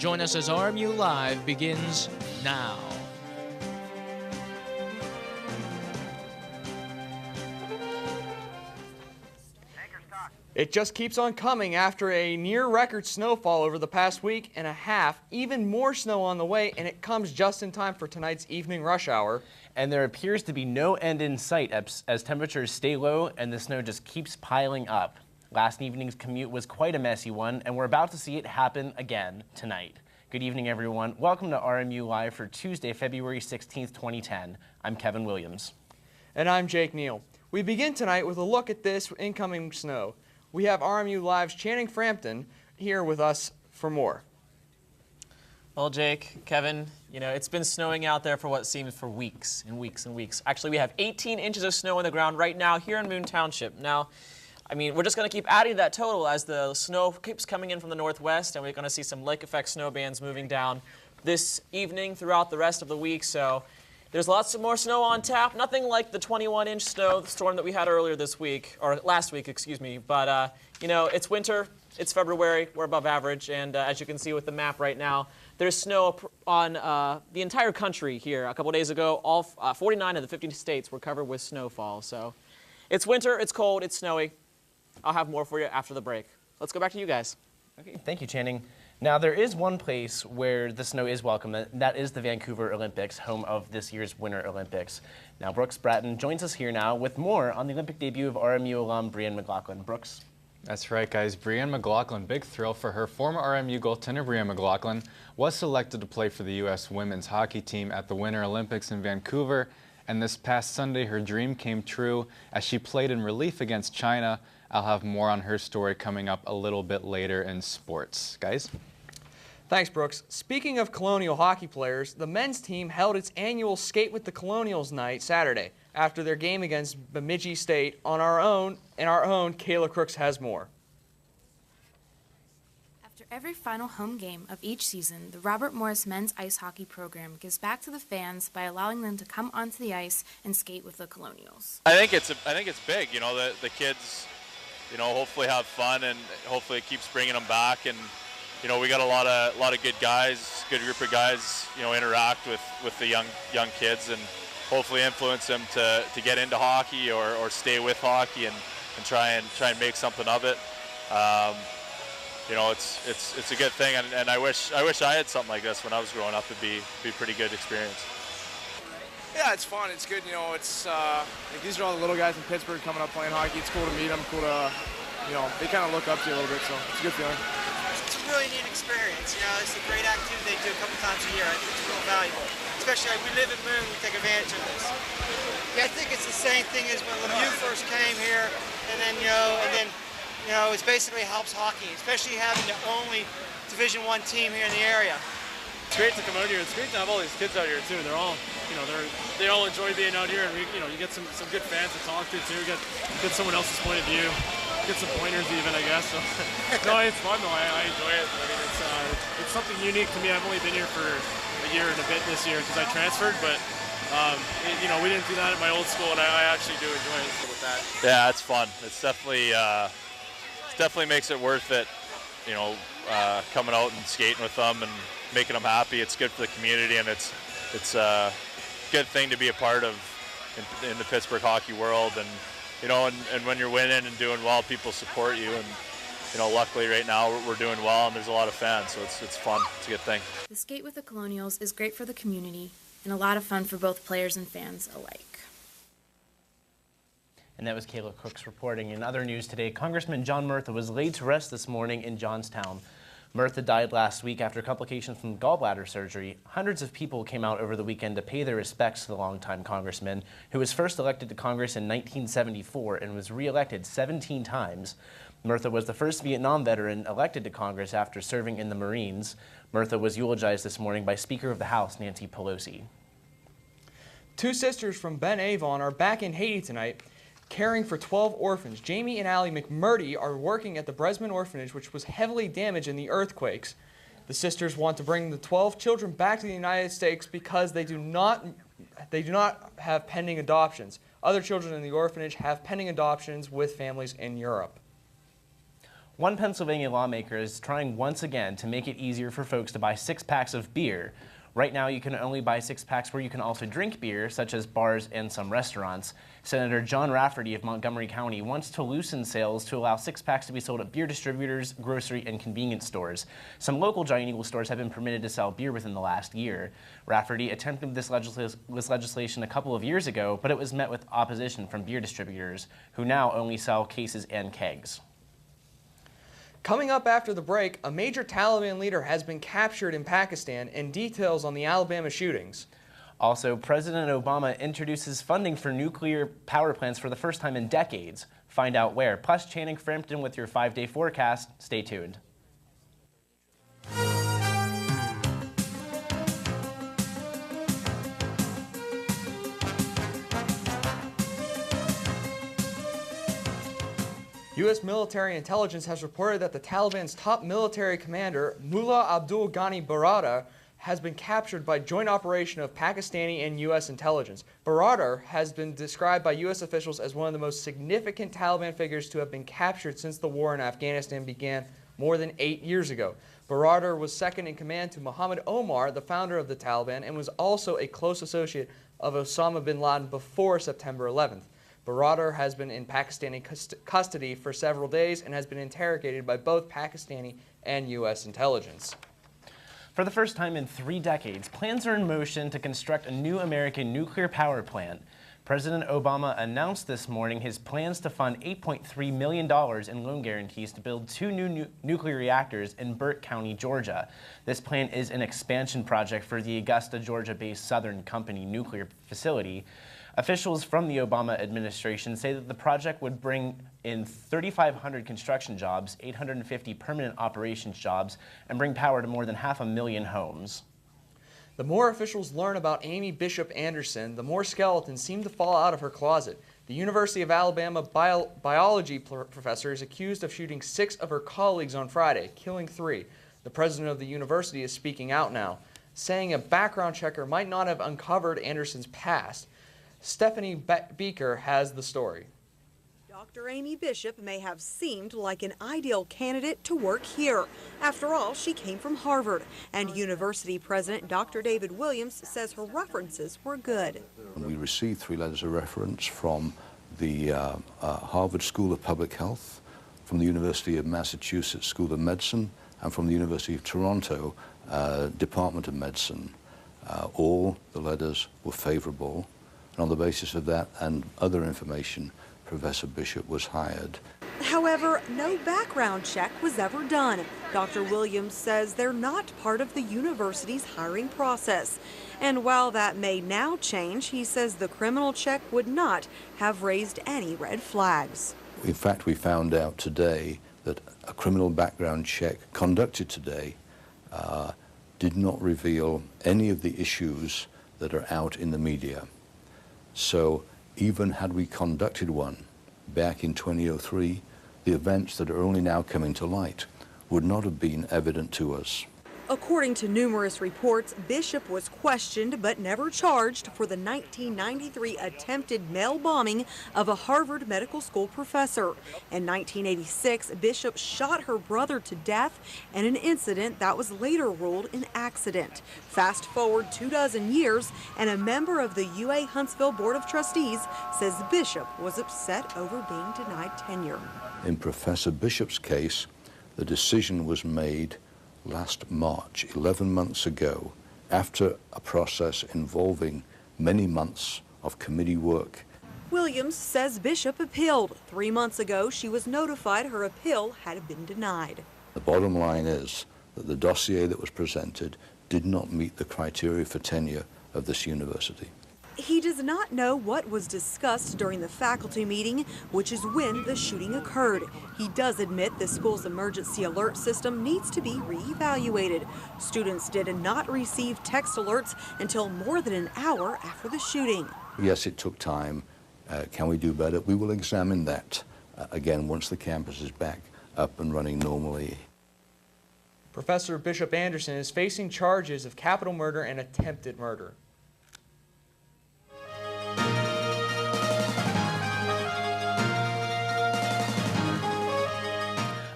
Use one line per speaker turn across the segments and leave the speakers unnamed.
Join us as RMU Live begins now.
It just keeps on coming after a near-record snowfall over the past week and a half. Even more snow on the way, and it comes just in time for tonight's evening rush hour.
And there appears to be no end in sight as temperatures stay low and the snow just keeps piling up. Last evening's commute was quite a messy one, and we're about to see it happen again tonight. Good evening, everyone. Welcome to RMU Live for Tuesday, February 16th, 2010. I'm Kevin Williams.
And I'm Jake Neal. We begin tonight with a look at this incoming snow. We have RMU Live's Channing Frampton here with us for more.
Well, Jake, Kevin, you know, it's been snowing out there for what seems for weeks and weeks and weeks. Actually, we have 18 inches of snow on the ground right now here in Moon Township. Now, I mean, we're just going to keep adding to that total as the snow keeps coming in from the northwest, and we're going to see some lake effect snow bands moving down this evening throughout the rest of the week. So there's lots of more snow on tap. Nothing like the 21-inch snow storm that we had earlier this week, or last week, excuse me. But, you know, it's winter. It's February. We're above average. And as you can see with the map right now, there's snow on the entire country here. A couple days ago, all 49 of the 50 states were covered with snowfall. So it's winter. It's cold. It's snowy. I'll have more for you after the break. Let's go back to you guys.
Okay, thank you, Channing. Now, there is one place where the snow is welcome, and that is the Vancouver Olympics, home of this year's Winter Olympics. Now, Brooks Bratton joins us here now with more on the Olympic debut of RMU alum Brianne McLaughlin. Brooks?
That's right, guys. Brianne McLaughlin, big thrill for her. Former RMU goaltender Brianne McLaughlin was selected to play for the U.S. women's hockey team at the Winter Olympics in Vancouver, and this past Sunday, her dream came true as she played in relief against China. I'll have more on her story coming up a little bit later in sports. Guys?
Thanks, Brooks. Speaking of Colonial hockey players, the men's team held its annual Skate with the Colonials night Saturday after their game against Bemidji State. In our own, Kayla Crooks has more.
After every final home game of each season, the Robert Morris men's ice hockey program gives back to the fans by allowing them to come onto the ice and skate with the Colonials.
I think it's big. You know, the kids, you know, hopefully have fun, and hopefully it keeps bringing them back. And you know, we got a lot of good guys, good group of guys, you know, interact with the young kids and hopefully influence them to get into hockey or stay with hockey and try and make something of it. You know, it's a good thing, and I wish I had something like this when I was growing up. It'd be a pretty good experience.
Yeah, it's fun. It's good. You know, it's like these are all the little guys in Pittsburgh coming up playing hockey. It's cool to meet them. Cool to, you know, they kind of look up to you a little bit. So it's a good feeling.
It's a really neat experience. You know, it's a great activity they do a couple times a year. I think it's real valuable. Especially like we live in Moon, we take advantage of this. Yeah, I think it's the same thing as when Lemieux first came here, and then it basically helps hockey, especially having the only Division I team here in the area.
It's great to come out here. It's great to have all these kids out here too. They're all, you know, they all enjoy being out here, and you get some good fans to talk to too. Get someone else's point of view. Get some pointers even, I guess. So, no, it's fun though. I enjoy it. I mean, it's something unique to me. I've only been here for a year and a bit this year because I transferred, but you know, we didn't do that at my old school, and I actually do enjoy it with that.
Yeah, it's fun. It's definitely makes it worth it. You know, coming out and skating with them and making them happy. It's good for the community, and it's a good thing to be a part of in the Pittsburgh hockey world. And you know, and when you're winning and doing well, people support you. And you know, luckily right now we're doing well, and there's a lot of fans, so it's fun. It's a good thing.
The Skate with the Colonials is great for the community and a lot of fun for both players and fans alike.
And that was Kayla Crooks reporting. In other news today, Congressman John Murtha was laid to rest this morning in Johnstown. Murtha died last week after complications from gallbladder surgery. Hundreds of people came out over the weekend to pay their respects to the longtime congressman, who was first elected to Congress in 1974 and was re-elected 17 times. Murtha was the first Vietnam veteran elected to Congress after serving in the Marines. Murtha was eulogized this morning by Speaker of the House Nancy Pelosi.
Two sisters from Ben Avon are back in Haiti tonight, caring for 12 orphans. Jamie and Allie McMurdy are working at the Bresman Orphanage, which was heavily damaged in the earthquakes. The sisters want to bring the 12 children back to the United States because they do not have pending adoptions. Other children in the orphanage have pending adoptions with families in Europe.
One Pennsylvania lawmaker is trying once again to make it easier for folks to buy 6-packs of beer. Right now, you can only buy 6-packs where you can also drink beer, such as bars and some restaurants. Senator John Rafferty of Montgomery County wants to loosen sales to allow 6-packs to be sold at beer distributors, grocery, and convenience stores. Some local Giant Eagle stores have been permitted to sell beer within the last year. Rafferty attempted this legislation a couple of years ago, but it was met with opposition from beer distributors, who now only sell cases and kegs.
Coming up after the break, a major Taliban leader has been captured in Pakistan and details on the Alabama shootings.
Also, President Obama introduces funding for nuclear power plants for the first time in decades. Find out where. Plus, Channing Frampton with your 5-day forecast. Stay tuned.
U.S. military intelligence has reported that the Taliban's top military commander, Mullah Abdul Ghani Baradar, has been captured by joint operation of Pakistani and U.S. intelligence. Baradar has been described by U.S. officials as one of the most significant Taliban figures to have been captured since the war in Afghanistan began more than 8 years ago. Baradar was second in command to Muhammad Omar, the founder of the Taliban, and was also a close associate of Osama bin Laden before September 11th. Baradar has been in Pakistani custody for several days and has been interrogated by both Pakistani and U.S. intelligence.
For the first time in 3 decades, plans are in motion to construct a new American nuclear power plant. President Obama announced this morning his plans to fund $8.3 million in loan guarantees to build 2 new nuclear reactors in Burke County, Georgia. This plant is an expansion project for the Augusta, Georgia-based Southern Company nuclear facility. Officials from the Obama administration say that the project would bring in 3,500 construction jobs, 850 permanent operations jobs, and bring power to more than 500,000 homes.
The more officials learn about Amy Bishop Anderson, the more skeletons seem to fall out of her closet. The University of Alabama biology professor is accused of shooting 6 of her colleagues on Friday, killing 3. The president of the university is speaking out now, saying a background checker might not have uncovered Anderson's past. Stephanie Beaker has the story.
Dr. Amy Bishop may have seemed like an ideal candidate to work here. After all, she came from Harvard, and university president Dr. David Williams says her references were good.
We received 3 letters of reference from the Harvard School of Public Health, from the University of Massachusetts School of Medicine, and from the University of Toronto Department of Medicine. All the letters were favorable. And on the basis of that and other information, Professor Bishop was hired.
However, no background check was ever done. Dr. Williams says they're not part of the university's hiring process. And while that may now change, he says the criminal check would not have raised any red flags.
In fact, we found out today that a criminal background check conducted today did not reveal any of the issues that are out in the media. So even had we conducted one back in 2003, the events that are only now coming to light would not have been evident to us.
According to numerous reports, Bishop was questioned but never charged for the 1993 attempted mail bombing of a Harvard Medical School professor. In 1986, Bishop shot her brother to death in an incident that was later ruled an accident. Fast forward 24 years, and a member of the UA Huntsville Board of Trustees says Bishop was upset over being denied tenure.
In Professor Bishop's case, the decision was made last March, 11 months ago, after a process involving many months of committee work.
Williams says Bishop appealed. 3 months ago, she was notified her appeal had been denied.
The bottom line is that the dossier that was presented did not meet the criteria for tenure of this university.
He does not know what was discussed during the faculty meeting, which is when the shooting occurred. He does admit the school's emergency alert system needs to be reevaluated. Students did not receive text alerts until more than an hour after the shooting.
Yes, it took time. Can we do better? We will examine that again once the campus is back up and running normally.
Professor Bishop Anderson is facing charges of capital murder and attempted murder.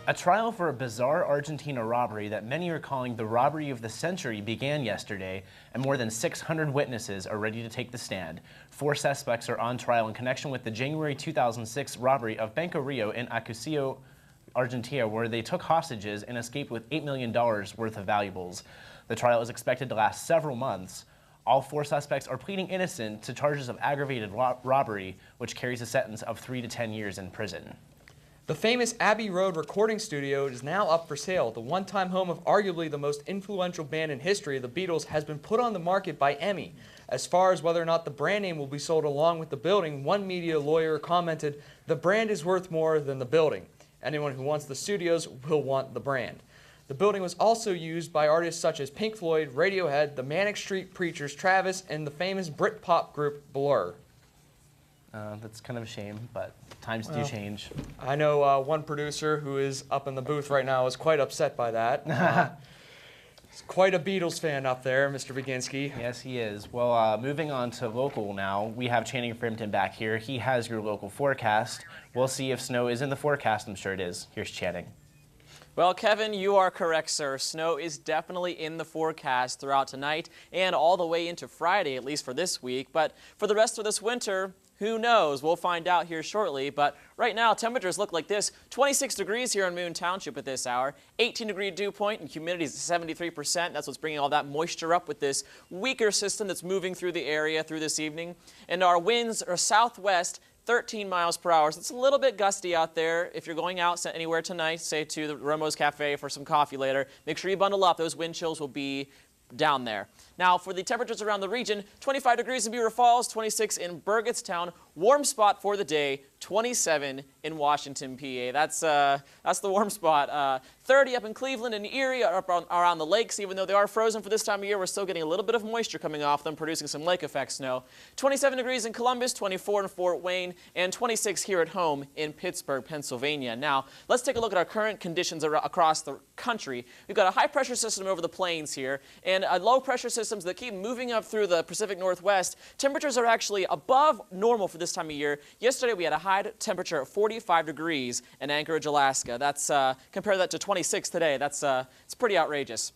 A trial for a bizarre Argentina robbery that many are calling the robbery of the century began yesterday, and more than 600 witnesses are ready to take the stand. 4 suspects are on trial in connection with the January 2006 robbery of Banco Rio in Acusio, Argentina, where they took hostages and escaped with $8 million worth of valuables. The trial is expected to last several months. All 4 suspects are pleading innocent to charges of aggravated robbery, which carries a sentence of 3 to 10 years in prison.
The famous Abbey Road recording studio is now up for sale. The one-time home of arguably the most influential band in history, the Beatles, has been put on the market by Emmy. As far as whether or not the brand name will be sold along with the building, one media lawyer commented, "The brand is worth more than the building. Anyone who wants the studios will want the brand." The building was also used by artists such as Pink Floyd, Radiohead, the Manic Street Preachers, Travis, and the famous Britpop group Blur.
That's kind of a shame, but times do change.
I know one producer who is up in the booth right now is quite upset by that. He's quite a Beatles fan up there, Mr. Baginski.
Yes, he is. Well, moving on to local now, we have Channing Frampton back here. He has your local forecast. We'll see if snow is in the forecast. I'm sure it is. Here's Channing.
Well, Kevin, you are correct, sir. Snow is definitely in the forecast throughout tonight and all the way into Friday, at least for this week. But for the rest of this winter, who knows? We'll find out here shortly. But right now, temperatures look like this. 26 degrees here in Moon Township at this hour. 18-degree dew point and humidity is 73%. That's what's bringing all that moisture up with this weaker system that's moving through the area through this evening. And our winds are southwest, 13 miles per hour. So it's a little bit gusty out there. If you're going out anywhere tonight, say to the Romo's Cafe for some coffee later, make sure you bundle up. Those wind chills will be down there. Now, for the temperatures around the region, 25 degrees in Beaver Falls, 26 in Burgettstown, warm spot for the day, 27 in Washington, PA. That's the warm spot. 30 up in Cleveland and Erie, up around the lakes. Even though they are frozen for this time of year, we're still getting a little bit of moisture coming off them, producing some lake effect snow. 27 degrees in Columbus, 24 in Fort Wayne, and 26 here at home in Pittsburgh, Pennsylvania. Now, let's take a look at our current conditions across the country. We've got a high pressure system over the plains here, and low pressure systems that keep moving up through the Pacific Northwest. Temperatures are actually above normal for this time of year. Yesterday, we had a high temperature of 45 degrees in Anchorage, Alaska. That's compare that to 26 today. It's pretty outrageous.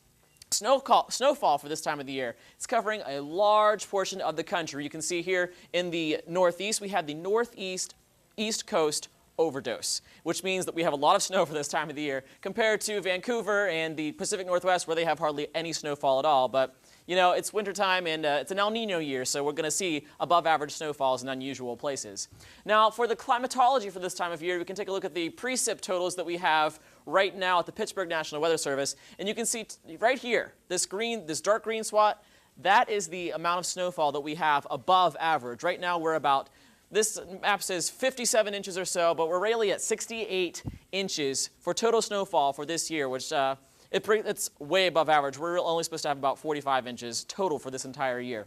Snowfall for this time of the year. It's covering a large portion of the country. You can see here in the northeast, we have the northeast East Coast overdose, which means that we have a lot of snow for this time of the year compared to Vancouver and the Pacific Northwest, where they have hardly any snowfall at all. But you know, it's wintertime and it's an El Nino year, so we're going to see above average snowfalls in unusual places. Now, for the climatology for this time of year, we can take a look at the precip totals that we have right now at the Pittsburgh National Weather Service. And you can see right here, this dark green spot, that is the amount of snowfall that we have above average. Right now, we're about, this map says 57 inches or so, but we're really at 68 inches for total snowfall for this year, which it's way above average. We're only supposed to have about 45 inches total for this entire year.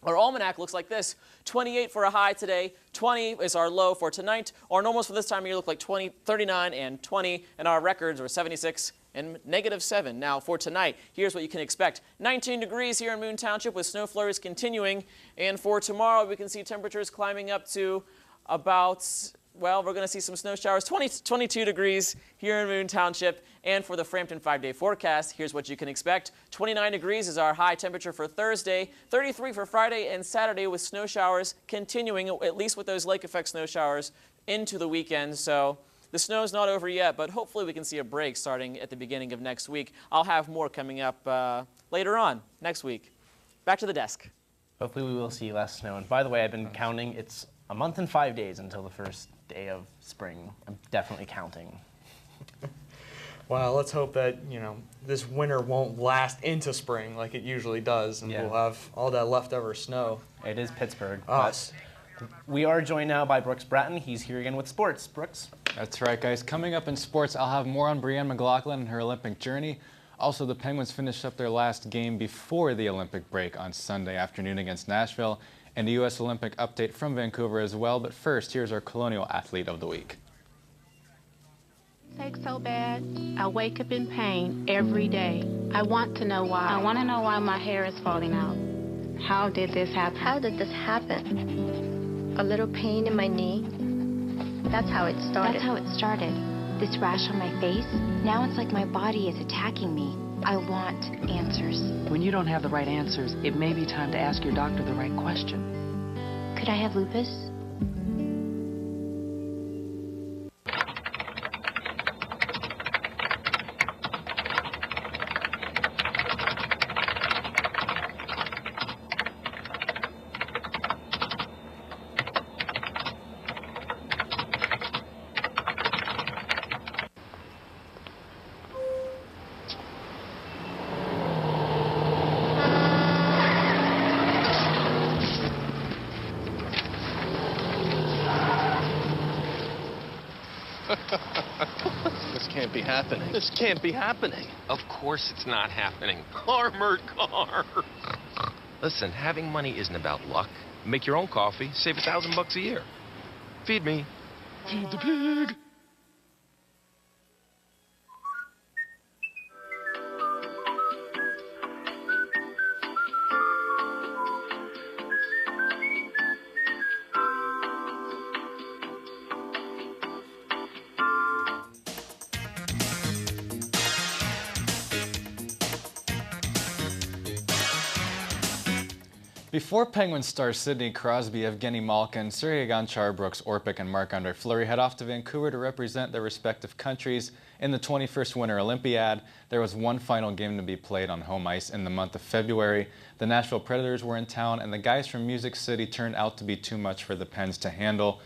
Our almanac looks like this. 28 for a high today, 20 is our low for tonight. Our normals for this time of year look like 20, 39, and 20, and our records are 76 and -7. Now for tonight, here's what you can expect. 19 degrees here in Moon Township with snow flurries continuing, and for tomorrow we can see temperatures climbing up to about, well, we're going to see some snow showers, 22 degrees here in Moon Township. And for the Frampton 5-day forecast, here's what you can expect. 29 degrees is our high temperature for Thursday, 33 for Friday and Saturday with snow showers continuing, at least with those lake effect snow showers, into the weekend. So the snow's not over yet, but hopefully we can see a break starting at the beginning of next week. I'll have more coming up later on next week. Back to the desk.
Hopefully we will see less snow. And by the way, I've been counting. It's a month and 5 days until the first day of spring. I'm definitely counting.
Well, let's hope that, you know, this winter won't last into spring like it usually does, and we'll have all that leftover snow.
It is Pittsburgh.
Us.
We are joined now by Brooks Bratton. He's here again with sports. Brooks?
That's right, guys. Coming up in sports, I'll have more on Brianne McLaughlin and her Olympic journey. Also, the Penguins finished up their last game before the Olympic break on Sunday afternoon against Nashville, and a U.S. Olympic update from Vancouver as well. But first, here's our Colonial Athlete of the Week.
Ache so bad, I wake up in pain every day. I want to know why. I want to know why my hair is falling out. How did this happen?
How did this happen? A little pain in my knee. That's how it started.
That's how it started.
This rash on my face, now it's like my body is attacking me. I want answers.
When you don't have the right answers, it may be time to ask your doctor the right question.
Could I have lupus?
This can't be happening. This can't be happening.
Of course it's not happening. Armored car. Listen, having money isn't about luck. Make your own coffee, save $1,000 a year. Feed me.
Feed the pig.
Before Penguins stars Sidney Crosby, Evgeny Malkin, Sergei Gonchar, Brooks Orpik, and Marc-Andre Fleury head off to Vancouver to represent their respective countries in the 21st Winter Olympiad. There was one final game to be played on home ice in the month of February. The Nashville Predators were in town, and the guys from Music City turned out to be too much for the Pens to handle.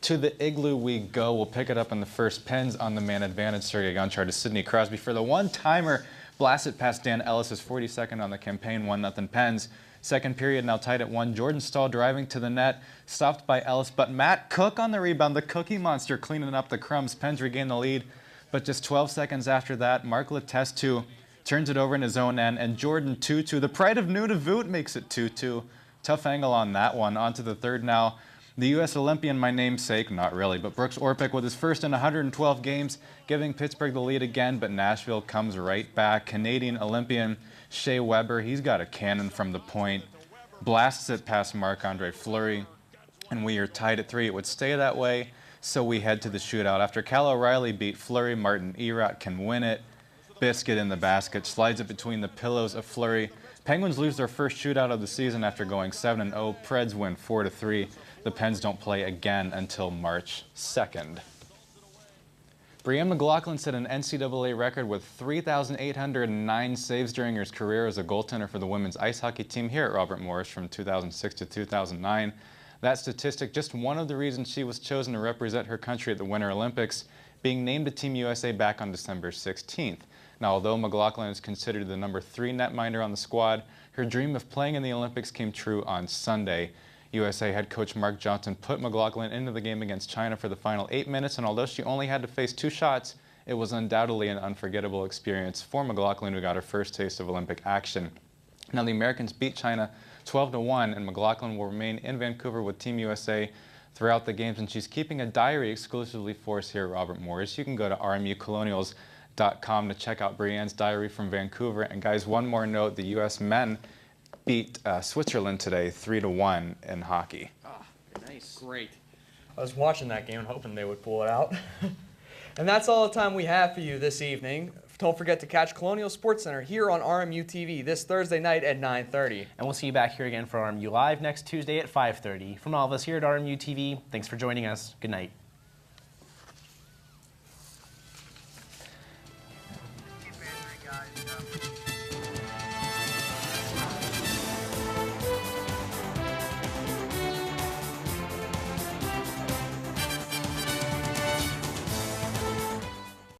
To the Igloo we go. We'll pick it up in the first. Pens on the man advantage. Sergei Gonchar to Sidney Crosby for the one-timer. Blasted past Dan Ellis' 42nd on the campaign, 1-0 Pens. Second period now tied at 1. Jordan Stahl driving to the net, stopped by Ellis, but Matt Cook on the rebound. The Cookie Monster cleaning up the crumbs. Pens regain the lead, but just 12 seconds after that, Mark Letestu turns it over in his own end, and Jordan 2-2. The pride of Nunavut makes it 2-2. Tough angle on that one. On to the third now. The U.S. Olympian, my namesake, not really, but Brooks Orpik with his first in 112 games, giving Pittsburgh the lead again, but Nashville comes right back. Canadian Olympian Shea Weber, he's got a cannon from the point, blasts it past Marc-Andre Fleury, and we are tied at 3. It would stay that way, so we head to the shootout. After Cal O'Reilly beat Fleury, Martin Erat can win it. Biscuit in the basket, slides it between the pillows of Fleury. Penguins lose their first shootout of the season after going 7-0. Preds win 4-3. The Pens don't play again until March 2nd. Brianne McLaughlin set an NCAA record with 3,809 saves during her career as a goaltender for the women's ice hockey team here at Robert Morris from 2006 to 2009. That statistic, just one of the reasons she was chosen to represent her country at the Winter Olympics, being named to Team USA back on December 16th. Now, although McLaughlin is considered the number 3 netminder on the squad, her dream of playing in the Olympics came true on Sunday. USA head coach Mark Johnson put McLaughlin into the game against China for the final 8 minutes, and although she only had to face 2 shots, it was undoubtedly an unforgettable experience for McLaughlin, who got her first taste of Olympic action. Now, the Americans beat China 12-1, and McLaughlin will remain in Vancouver with Team USA throughout the games, and she's keeping a diary exclusively for us here at Robert Morris. You can go to RMU-Colonials.com to check out Brianne's diary from Vancouver. And guys, one more note, the U.S. men beat Switzerland today 3-1 in hockey.
Ah, nice. Great. I was watching that game and hoping they would pull it out. And that's all the time we have for you this evening. Don't forget to catch Colonial Sports Center here on RMU-TV this Thursday night at 9:30.
And we'll see you back here again for RMU Live next Tuesday at 5:30. From all of us here at RMU-TV, thanks for joining us. Good night.